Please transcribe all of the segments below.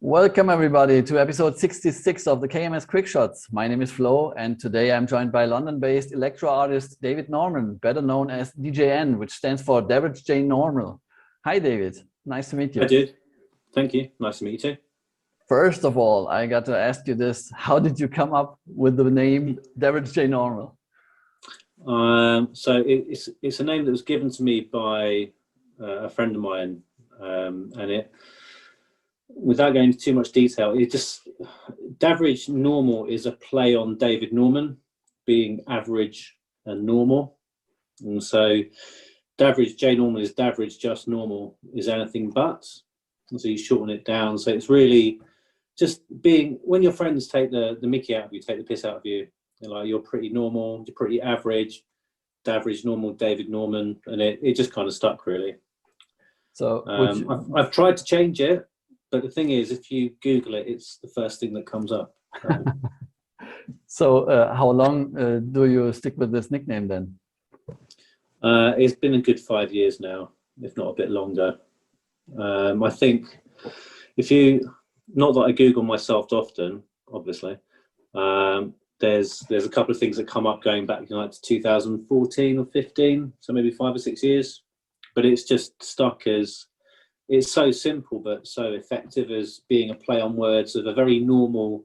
Welcome everybody to episode 66 of the KMS Quick Shots. My name is Flo and today I'm joined by London-based electro artist David Norman, better known as DJN, which stands for Daverage J Normal. Hi David, nice to meet you. Hi dude, thank you, nice to meet you too. First of all, I got to ask you this, how did you come up with the name Daverage J Normal? So it's a name that was given to me by a friend of mine, and it, without going into too much detail, Daverage Normal is a play on David Norman being average and normal, and so Daverage J Normal is Daverage just normal is anything but, and so you shorten it down. So it's really just being, when your friends take the mickey out of you, take the piss out of you, like you're pretty normal, you're pretty average, Daverage Normal, David Norman, and it just kind of stuck really. So I've tried to change it, but the thing is, if you Google it, it's the first thing that comes up. So how long do you stick with this nickname then? It's been a good 5 years now, if not a bit longer. I think if you, not that I Google myself often, obviously, there's a couple of things that come up going back like to 2014 or 15, so maybe 5 or 6 years, but it's just stuck as, it's so simple but so effective as being a play on words of a very normal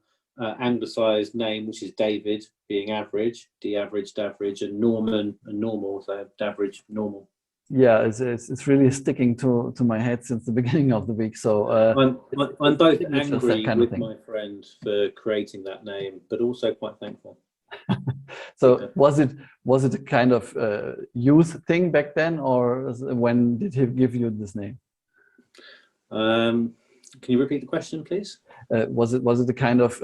anglicized name, which is David being average, de-average, Daverage, and Norman and normal, so Daverage Normal. Yeah, it's really sticking to my head since the beginning of the week. So I'm both angry with my friend for creating that name, but also quite thankful. So yeah. Was it a kind of youth thing back then, or when did he give you this name? Can you repeat the question, please? Was it a kind of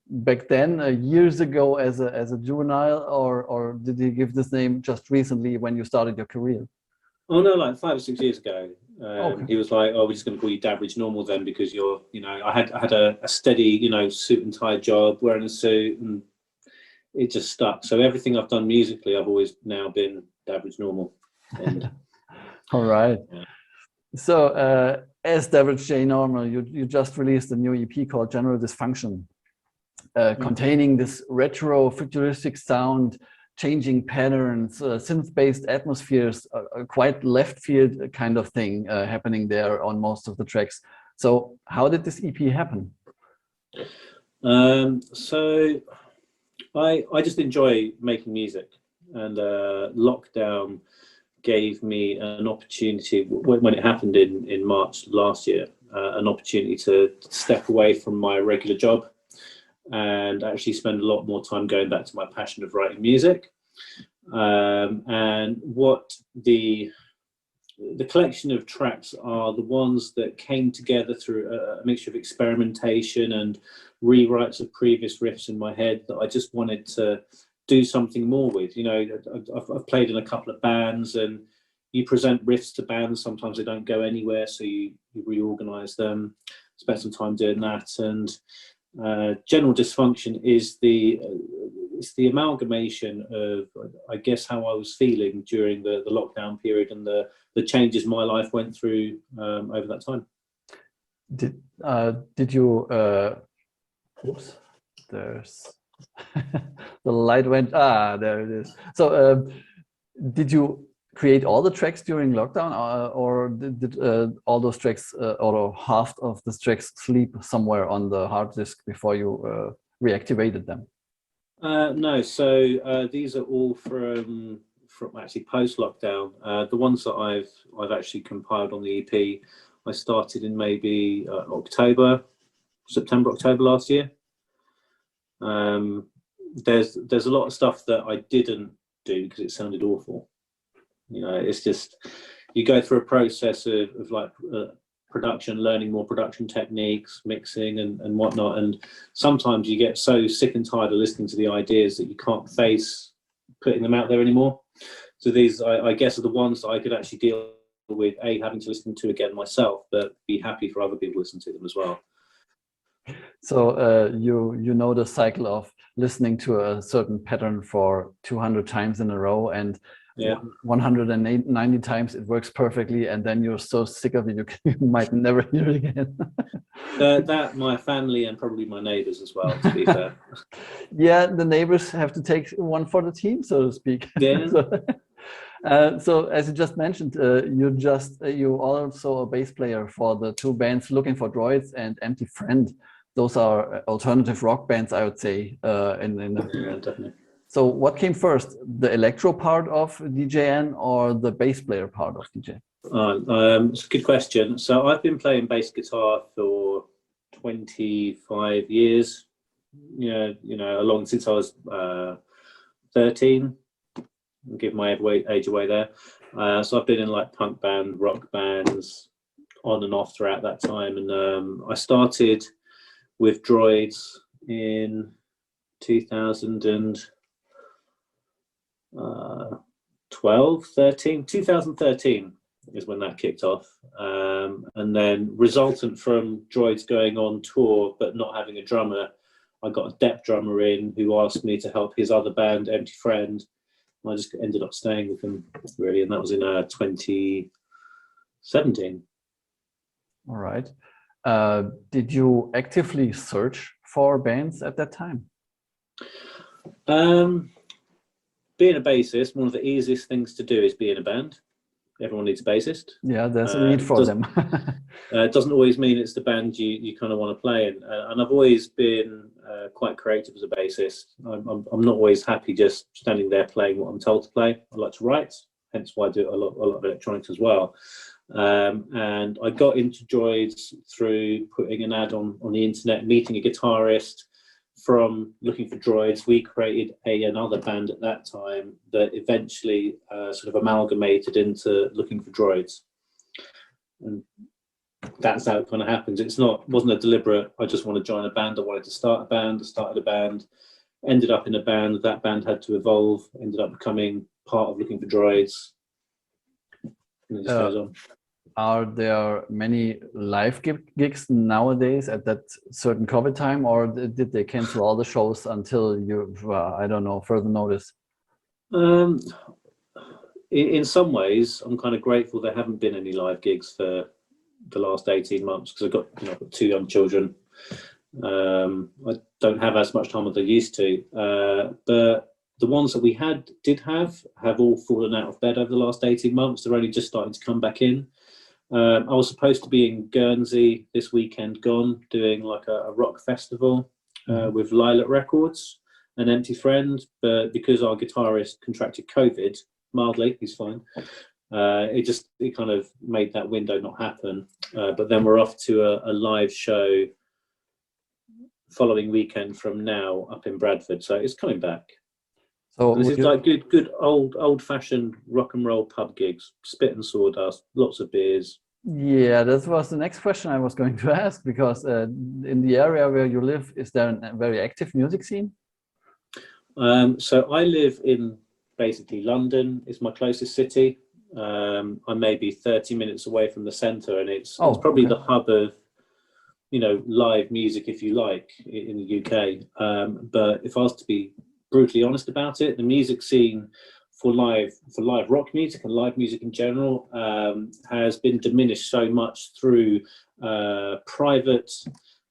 back then, years ago, as a juvenile, or did he give this name just recently when you started your career? Oh no, like 5 or 6 years ago. Okay. He was like, "Oh, we're just going to call you Daverage Normal then, because you're, you know." I had a steady, you know, suit and tie job, wearing a suit, and it just stuck. So everything I've done musically, I've always now been Daverage Normal. And all right. Yeah. So as Daverage J Normal, you just released a new EP called General Dysfunction, containing this retro futuristic sound, changing patterns, synth-based atmospheres, quite left field kind of thing happening there on most of the tracks. So how did this EP happen? So I just enjoy making music, and lockdown gave me an opportunity, when it happened in March last year, an opportunity to step away from my regular job and actually spend a lot more time going back to my passion of writing music. And what the collection of tracks are the ones that came together through a mixture of experimentation and rewrites of previous riffs in my head that I just wanted to do something more with. You know, I've played in a couple of bands, and you present riffs to bands, sometimes they don't go anywhere, so you reorganize them, spend some time doing that. And General Dysfunction is it's the amalgamation of, I guess, how I was feeling during the lockdown period and the changes my life went through over that time. Did you oops, there's the light went, there it is. So did you create all the tracks during lockdown, or did all those tracks or half of the tracks sleep somewhere on the hard disk before you reactivated them? No, so these are all from actually post lockdown. The ones that I've actually compiled on the EP, I started in maybe September, October last year. There's a lot of stuff that I didn't do because it sounded awful. You know, it's just, you go through a process of like production, learning more production techniques, mixing and whatnot, and sometimes you get so sick and tired of listening to the ideas that you can't face putting them out there anymore. So these, I guess, are the ones that I could actually deal with, having to listen to again myself, but be happy for other people to listen to them as well. So you know the cycle of listening to a certain pattern for 200 times in a row, and Yeah. 190 times it works perfectly, and then you're so sick of it you might never hear it again. That my family and probably my neighbors as well, to be fair. Yeah, the neighbors have to take one for the team, so to speak. Yeah. So as you just mentioned, you also a bass player for the two bands Looking for Droids and Empty Friend. Those are alternative rock bands, I would say. Yeah, definitely. So what came first, the electro part of DJN or the bass player part of DJ? It's a good question. So I've been playing bass guitar for 25 years. Along since I was 13. I'll give my age away there. So I've been in like punk band, rock bands, on and off throughout that time. And I started with Droids in 2013 is when that kicked off. And then resultant from Droids going on tour but not having a drummer, I got a dep drummer in who asked me to help his other band, Empty Friend. And I just ended up staying with him, really, and that was in 2017. All right. Did you actively search for bands at that time? Being a bassist, one of the easiest things to do is be in a band. Everyone needs a bassist. Yeah, there's a need for them. It doesn't always mean it's the band you kind of want to play in. And I've always been quite creative as a bassist. I'm not always happy just standing there playing what I'm told to play. I like to write, hence why I do a lot of electronics as well. And I got into Droids through putting an ad on the internet, meeting a guitarist. From Looking for Droids, we created another band at that time that eventually sort of amalgamated into Looking for Droids. And that's how it kind of happens. Wasn't a deliberate, I just want to join a band, I wanted to start a band, I started a band, ended up in a band, that band had to evolve, ended up becoming part of Looking for Droids. And it just goes on. Are there many live gigs nowadays at that certain COVID time, or did they cancel all the shows until you, I don't know, further notice? In some ways, I'm kind of grateful there haven't been any live gigs for the last 18 months because I've got two young children. I don't have as much time as I used to, but the ones that we did have all fallen out of bed over the last 18 months. They're only just starting to come back in. I was supposed to be in Guernsey this weekend gone, doing like a rock festival with Lilac Records, an Empty Friend, but because our guitarist contracted COVID mildly, he's fine. It kind of made that window not happen. But then we're off to a live show following weekend from now up in Bradford, so it's coming back. So this is like good old-fashioned rock and roll pub gigs, spit and sawdust, lots of beers. Yeah, that was the next question I was going to ask, because in the area where you live, is there a very active music scene? So I live in basically London. It's my closest city. I may be 30 minutes away from the centre, and it's probably the hub of live music, if you like, in the UK. But if I was to be brutally honest about it, the music scene for live rock music and live music in general has been diminished so much through private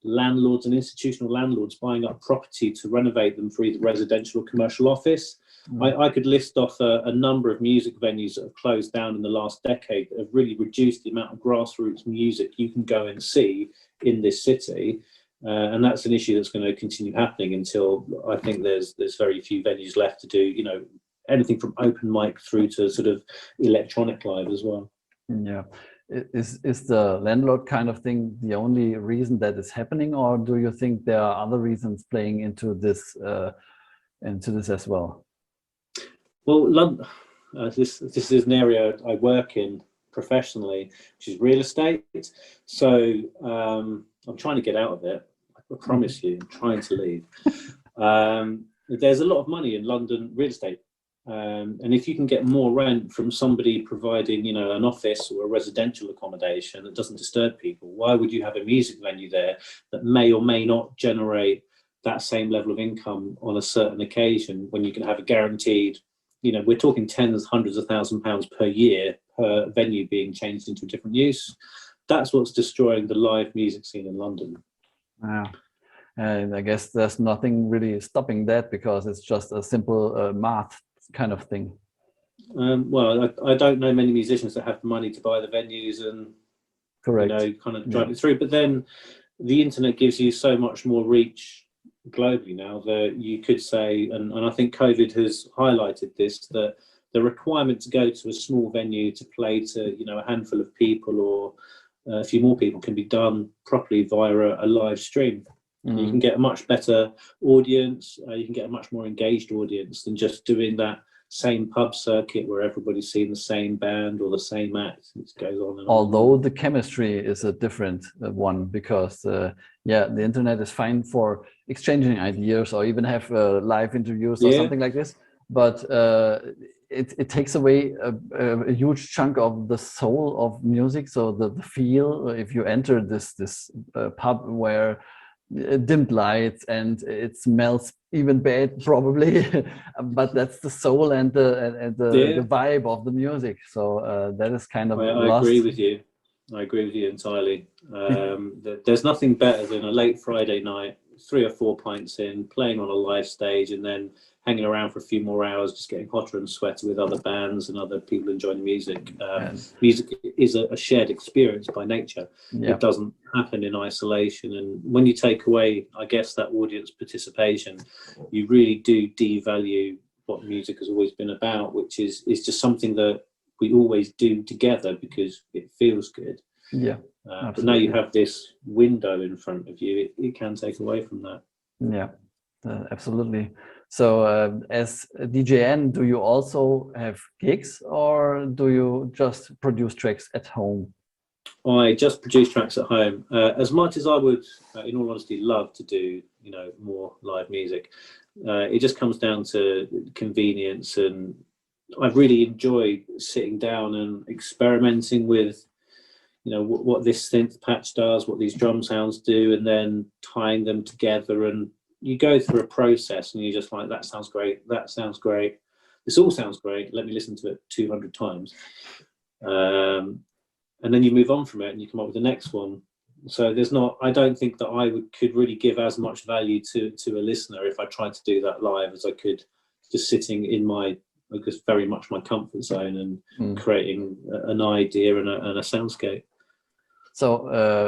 landlords and institutional landlords buying up property to renovate them for either residential or commercial office. I could list off a number of music venues that have closed down in the last decade that have really reduced the amount of grassroots music you can go and see in this city. And that's an issue that's going to continue happening until I think there's very few venues left to do, anything from open mic through to sort of electronic live as well. Yeah. Is the landlord kind of thing the only reason that is happening, or do you think there are other reasons playing into this as well? Well, this is an area I work in professionally, which is real estate. So I'm trying to get out of it. I promise you, I'm trying to leave. There's a lot of money in London real estate. And if you can get more rent from somebody providing, an office or a residential accommodation that doesn't disturb people, why would you have a music venue there that may or may not generate that same level of income on a certain occasion when you can have a guaranteed, we're talking tens, hundreds of £1,000s per year per venue being changed into a different use. That's what's destroying the live music scene in London. Wow. And I guess there's nothing really stopping that, because it's just a simple math kind of thing. Well, I don't know many musicians that have the money to buy the venues and Correct. kind of drive it through. But then the internet gives you so much more reach globally now that you could say, and I think COVID has highlighted this, that the requirement to go to a small venue to play to a handful of people or a few more people can be done properly via a live stream. You can get a much better audience. You can get a much more engaged audience than just doing that same pub circuit where everybody's seeing the same band or the same act. It goes on and on. Although the chemistry is a different one, because the internet is fine for exchanging ideas or even have live interviews or something like this, but it takes away a huge chunk of the soul of music. So the feel, if you enter this pub where dimmed lights and it smells even bad probably, but that's the soul and the vibe of the music. So that is kind of I agree with you. I agree with you entirely. There's nothing better than a late Friday night, 3 or 4 pints in, playing on a live stage, and then hanging around for a few more hours, just getting hotter and sweater with other bands and other people enjoying music. Music is a shared experience by nature. It doesn't happen in isolation. And when you take away, I guess, that audience participation, you really do devalue what music has always been about, which is just something that we always do together because it feels good. But now you have this window in front of you, it can take away from that. Absolutely. So as a DJN, do you also have gigs, or do you just produce tracks at home? I just produce tracks at home. As much as I would, in all honesty, love to do more live music, it just comes down to convenience, and I really enjoy sitting down and experimenting with what this synth patch does, what these drum sounds do, and then tying them together. And you go through a process and you're just like, that sounds great, that sounds great, this all sounds great, let me listen to it 200 times. And then you move on from it and you come up with the next one. So I don't think that I could really give as much value to a listener if I tried to do that live as I could just sitting in very much my comfort zone and creating an idea and a soundscape. So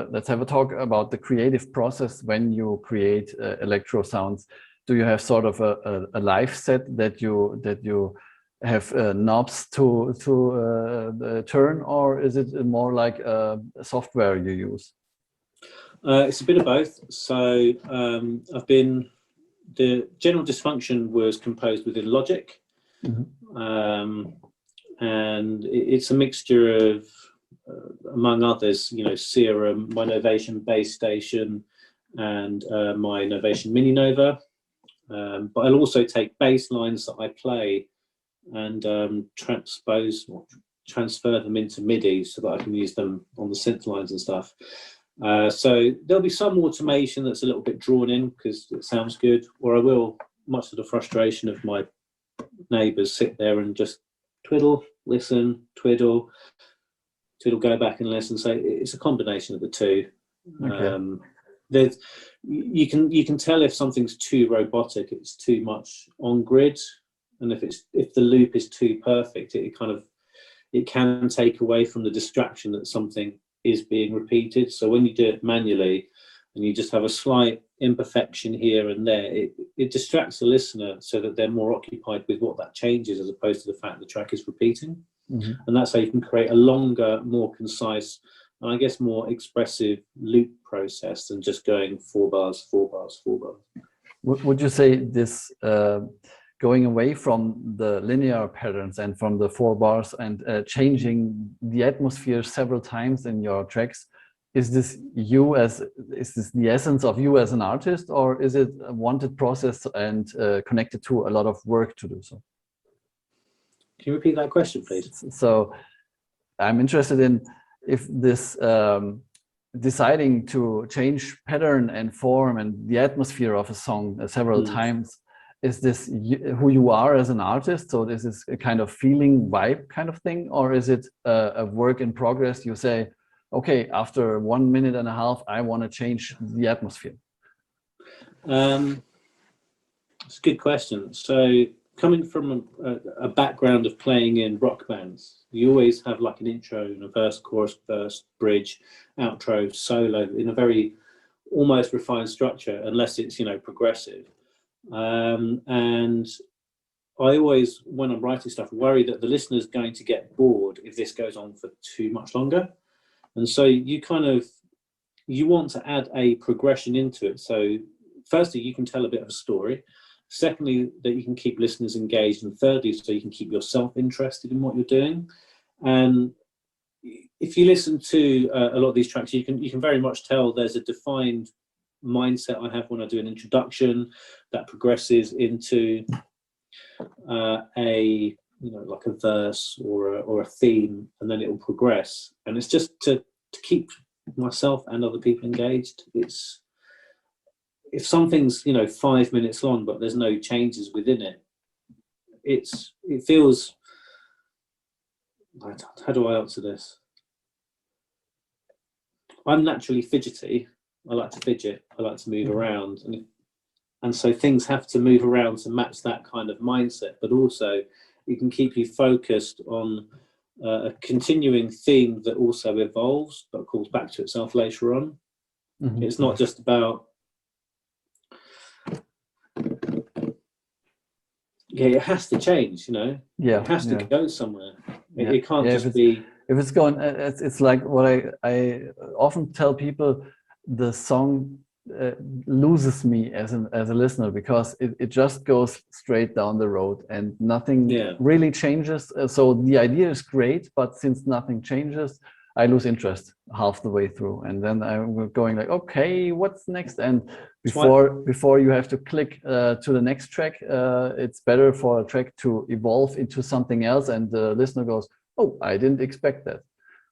let's have a talk about the creative process when you create electro sounds. Do you have sort of a live set that you have knobs to turn, or is it more like a software you use? It's a bit of both. So the General Dysfunction was composed within Logic, and it's a mixture of among others, Serum, my Novation Bass Station, and my Novation Mini Nova. But I'll also take bass lines that I play and transfer them into MIDI so that I can use them on the synth lines and stuff. So there'll be some automation that's a little bit drawn in because it sounds good, or I will, much to the frustration of my neighbours, sit there and just twiddle, listen, twiddle, go back and listen. So it's a combination of the two. Okay. You can tell if something's too robotic, it's too much on grid, and if the loop is too perfect, it can take away from the distraction that something is being repeated. So when you do it manually and you just have a slight imperfection here and there, it distracts the listener so that they're more occupied with what that changes as opposed to the fact the track is repeating. And that's how you can create a longer, more concise, and I guess more expressive loop process than just going 4 bars, 4 bars, 4 bars. Would you say this going away from the linear patterns and from the 4 bars and changing the atmosphere several times in your tracks, is this the essence of you as an artist, or is it a wanted process and connected to a lot of work to do so? Can you repeat that question, please? So I'm interested in if this deciding to change pattern and form and the atmosphere of a song several times is this who you are as an artist? So this is a kind of feeling vibe kind of thing, or is it a work in progress? You say, okay, after 1 minute and a half, I want to change the atmosphere. It's a good question. So coming from a background of playing in rock bands, you always have like an intro and a verse, chorus, verse, bridge, outro, solo in a very almost refined structure, unless it's, you know, progressive. And I always, when I'm writing stuff, worry that the listener's going to get bored if this goes on for too much longer. And so you want to add a progression into it. So firstly, you can tell a bit of a story. Secondly, that you can keep listeners engaged. And thirdly, so you can keep yourself interested in what you're doing. And if you listen to a lot of these tracks, you can very much tell there's a defined mindset I have when I do an introduction that progresses into like a verse or a theme, and then it will progress. And it's just to keep myself and other people engaged. It's, if something's, you know, 5 minutes long but there's no changes within it, it feels, how do I answer this? I'm naturally fidgety. I like to fidget. I like to move around, and so things have to move around to match that kind of mindset. But also, it can keep you focused on a continuing theme that also evolves but calls back to itself later on. Mm-hmm. It's not just about, it has to change, you know. Yeah, it has to go somewhere. It can't just be. If it's going, it's like what I often tell people: the song loses me as a listener, because it just goes straight down the road and nothing really changes. So the idea is great, but since nothing changes, I lose interest half the way through, and then I'm going like, okay, what's next? And before you have to click to the next track, it's better for a track to evolve into something else, and the listener goes, oh, I didn't expect that.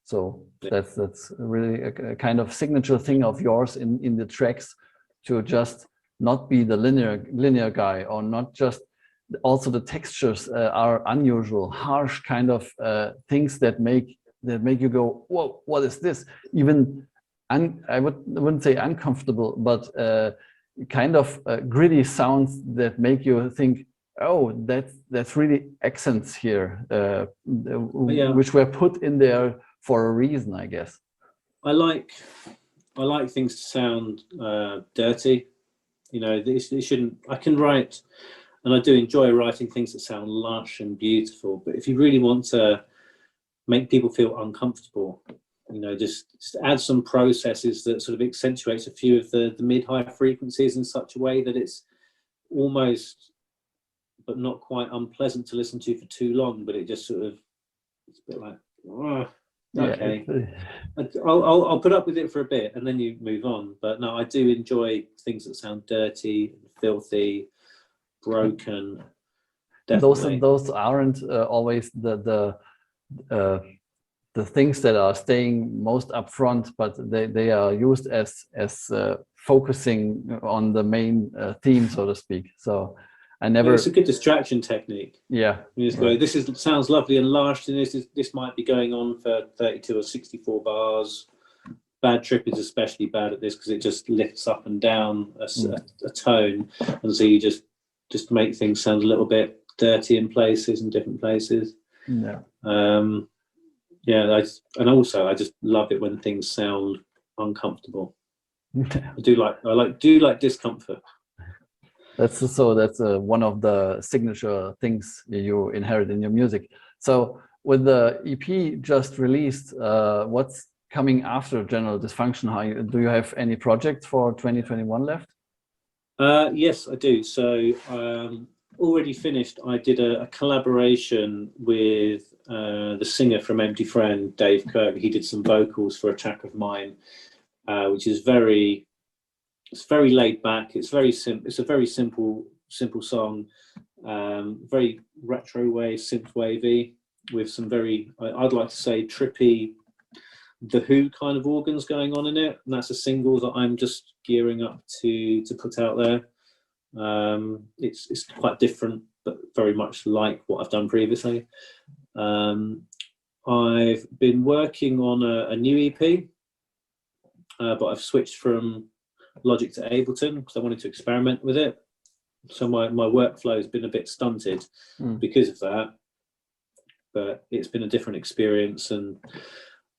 So that's really a kind of signature thing of yours in the tracks, to just not be the linear guy, or not just. Also the textures are unusual, harsh kind of things that make you go, whoa, what is this? Even I wouldn't say uncomfortable, but kind of gritty sounds that make you think, oh, that's really accents here, which were put in there for a reason, I guess. I like things to sound dirty. You know, it shouldn't. I can write, and I do enjoy writing things that sound lush and beautiful. But if you really want to make people feel uncomfortable, you know, just add some processes that sort of accentuates a few of the mid-high frequencies in such a way that it's almost, but not quite, unpleasant to listen to for too long. But it just sort of, it's a bit like, oh, okay, I'll put up with it for a bit, and then you move on. But no, I do enjoy things that sound dirty, filthy, broken. Definitely. Those aren't always the things that are staying most up front, but they are used as focusing on the main theme, so to speak. So I never. It's a good distraction technique. Yeah. You just go, this sounds lovely and lush, and this might be going on for 32 or 64 bars. Bad Trip is especially bad at this because it just lifts up and down a tone, and so you just make things sound a little bit dirty in places, in different places. Yeah. And also I just love it when things sound uncomfortable. I do like discomfort. That's one of the signature things you inherit in your music. So with the EP just released, what's coming after General Dysfunction? Do you have any projects for 2021 left? Yes, I do. So already finished. I did a collaboration with the singer from Empty Friend, Dave Kirk. He did some vocals for a track of mine, which is very laid back. It's very simple. It's a very simple song, very retro wave, synth wavy, with some very, I'd like to say, trippy, The Who kind of organs going on in it. And that's a single that I'm just gearing up to put out there. It's quite different, but very much like what I've done previously. I've been working on a new EP, but I've switched from Logic to Ableton because I wanted to experiment with it. So my workflow has been a bit stunted because of that, but it's been a different experience, and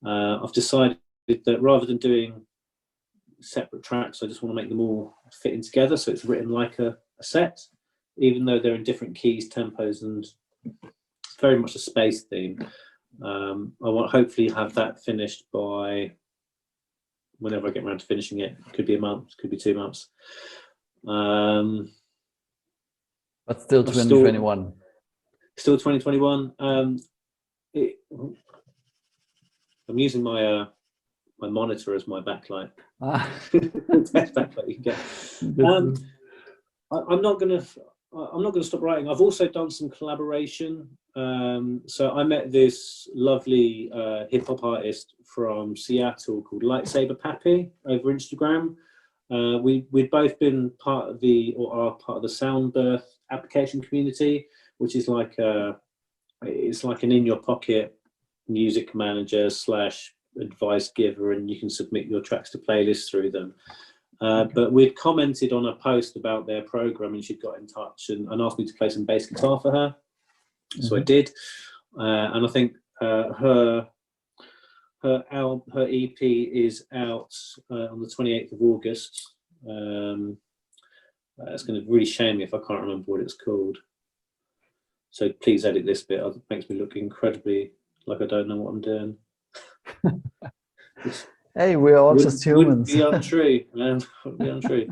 I've decided that rather than doing separate tracks, I just want to make them all fit in together, so it's written like a set, even though they're in different keys, tempos, and it's very much a space theme. I want to hopefully have that finished by whenever I get around to finishing it. It could be a month, could be 2 months. But still 2021. Still 2021. I'm using my my monitor as my backlight. Best backlight you can get. I'm not gonna stop writing. I've also done some collaboration. So I met this lovely hip hop artist from Seattle called Lightsaber Pappy over Instagram. We'd both been part of are part of the Soundbirth application community, which is like it's like an in your pocket music manager / advice giver, and you can submit your tracks to playlists through them. But we'd commented on a post about their program, and she got in touch and asked me to play some bass guitar for her. So I did, and I think her EP is out on the 28th of August. It's going to really shame me if I can't remember what it's called. So please edit this bit. It makes me look incredibly like I don't know what I'm doing. Hey, we're all just humans. Would be untrue. Would be untrue.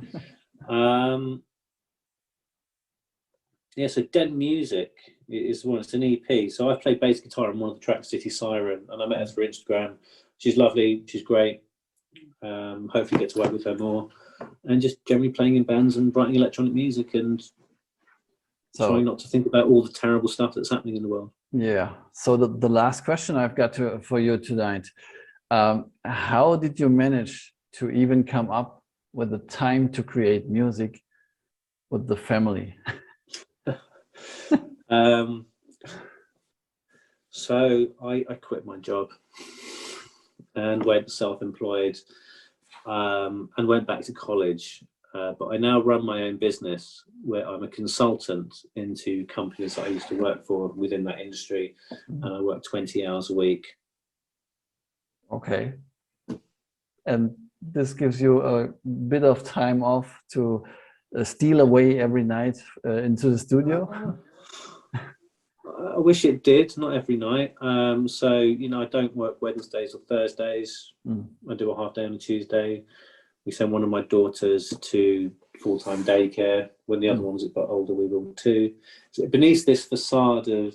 Yeah, so Dead Music is one. It's an EP. So I played bass guitar on one of the tracks, City Siren, and I met her through Instagram. She's lovely. She's great. Hopefully get to work with her more, and just generally playing in bands and writing electronic music and trying not to think about all the terrible stuff that's happening in the world. Yeah. So the last question I've got for you tonight. How did you manage to even come up with the time to create music with the family? So I quit my job and went self-employed, and went back to college. But I now run my own business where I'm a consultant into companies that I used to work for within that industry, and I work 20 hours a week. Okay. And this gives you a bit of time off to steal away every night into the studio? I wish it did, not every night. So, you know, I don't work Wednesdays or Thursdays. I do a half day on a Tuesday. We send one of my daughters to full-time daycare. When the other one was a bit older, we will too. So beneath this facade of,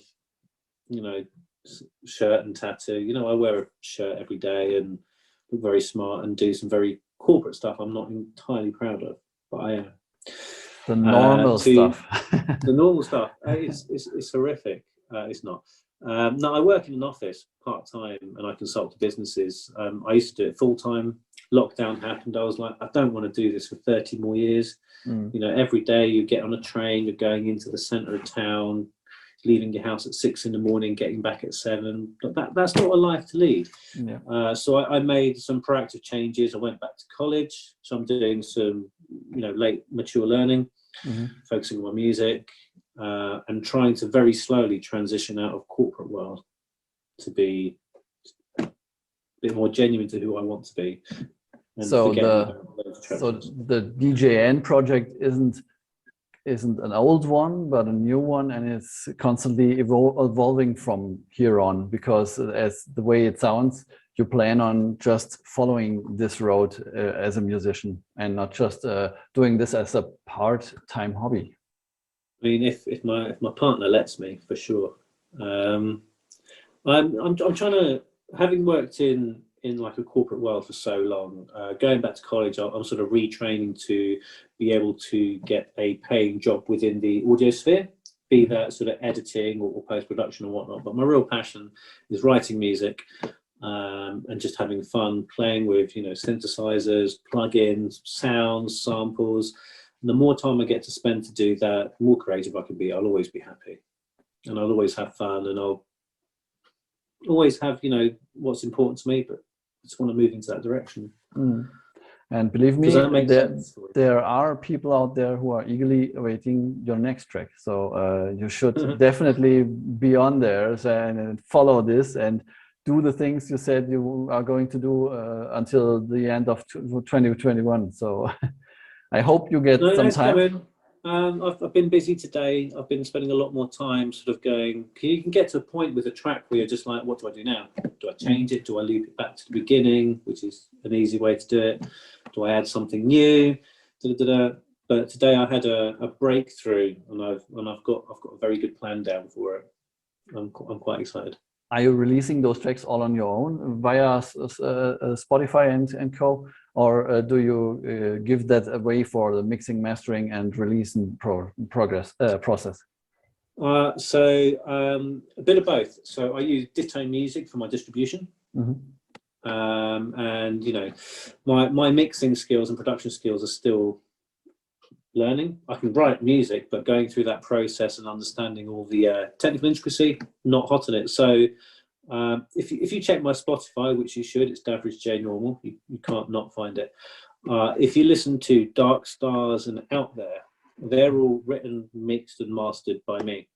you know, shirt and tattoo, you know, I wear a shirt every day and look very smart and do some very corporate stuff I'm not entirely proud of, but I am. The normal stuff. The normal stuff. It's horrific. It's not. No, I work in an office part-time and I consult to businesses. I used to do it full-time. Lockdown happened. I was like, I don't want to do this for 30 more years. You know, every day you get on a train, you're going into the center of town, leaving your house at 6 in the morning, getting back at 7. But that's not a life to lead. Yeah. So I made some proactive changes. I went back to college. So I'm doing some, you know, late mature learning, focusing on my music, and trying to very slowly transition out of corporate world to be a bit more genuine to who I want to be. So the DJN project isn't an old one, but a new one, and it's constantly evolving from here on, because as the way it sounds, you plan on just following this road as a musician and not just doing this as a part-time hobby. I mean, if my partner lets me, for sure. I'm trying to, having worked in like a corporate world for so long, going back to college, I'm sort of retraining to be able to get a paying job within the audio sphere, be that sort of editing or post-production or whatnot. But my real passion is writing music, and just having fun playing with, you know, synthesizers, plugins, sounds, samples, the more time I get to spend to do that, the more creative I can be. I'll always be happy, and I'll always have fun, and I'll always have, you know, what's important to me, but I just want to move into that direction. And believe me, Does that make sense? there are people out there who are eagerly awaiting your next track. So you should definitely be on there and follow this and do the things you said you are going to do until the end of 2021. So I hope you get some time. I've been busy today. I've been spending a lot more time sort of going, you can get to a point with a track where you're just like, what do I do now? Do I change it? Do I loop it back to the beginning, which is an easy way to do it? Do I add something new? But today I had a breakthrough, and I've got a very good plan down for it. I'm quite excited. Are you releasing those tracks all on your own via Spotify and co, or do you give that away for the mixing, mastering, and releasing process? So a bit of both. So I use Ditto Music for my distribution, and you know, my mixing skills and production skills are still learning. I can write music, but going through that process and understanding all the technical intricacy, not hot on it. So if you check my Spotify, which you should, it's Daverage J normal. You can't not find it. If you listen to Dark Stars and Out There, they're all written, mixed, and mastered by me.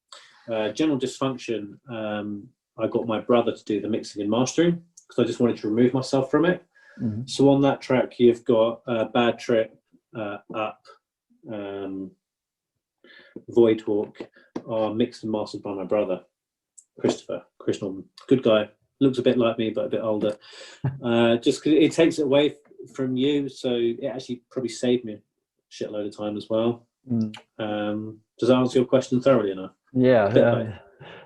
General Dysfunction, I got my brother to do the mixing and mastering because I just wanted to remove myself from it. So on that track, you've got Bad Trip, Up, Void Hawk are mixed and mastered by my brother, Chris Norman. Good guy, looks a bit like me but a bit older. Just because it takes it away from you, so it actually probably saved me a shitload of time as well. Does that answer your question thoroughly enough? Yeah.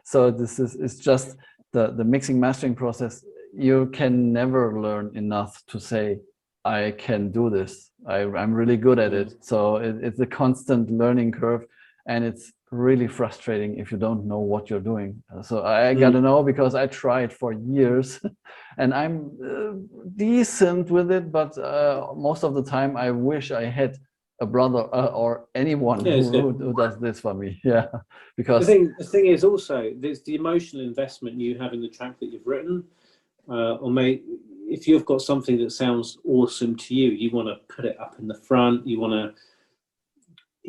So this is just the mixing mastering process. You can never learn enough to say, I can do this. I'm really good at it. So it's a constant learning curve, and it's really frustrating if you don't know what you're doing. So I gotta know, because I tried for years and I'm decent with it, but most of the time I wish I had a brother or anyone who does this for me. Because the thing is also, there's the emotional investment you have in the track that you've written, if you've got something that sounds awesome to you, you want to put it up in the front, you want to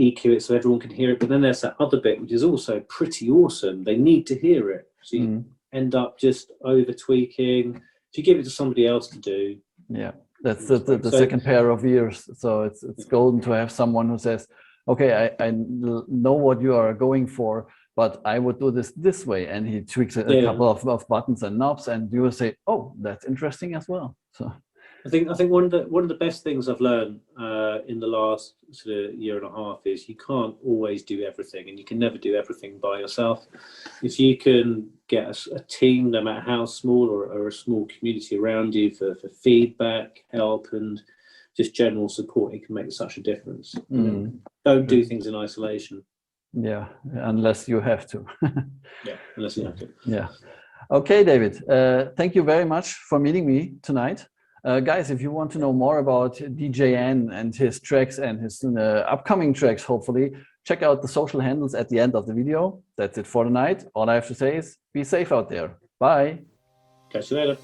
EQ it so everyone can hear it. But then there's that other bit which is also pretty awesome. They need to hear it. So you end up just over tweaking. If you give it to somebody else to do. Yeah, that's the second pair of ears. So it's golden to have someone who says, okay, I know what you are going for, but I would do this way, and he tweaks a couple of buttons and knobs, and you will say, "Oh, that's interesting as well." So, I think one of the best things I've learned in the last sort of year and a half is you can't always do everything, and you can never do everything by yourself. If you can get a team, no matter how small, or a small community around you for feedback, help, and just general support, it can make such a difference. Don't do things in isolation. Yeah, unless you have to. Unless you have to. Yeah. Okay, David. Thank you very much for meeting me tonight. Guys, if you want to know more about DJN and his tracks and his upcoming tracks, hopefully, check out the social handles at the end of the video. That's it for tonight. All I have to say is be safe out there. Bye. Catch you later.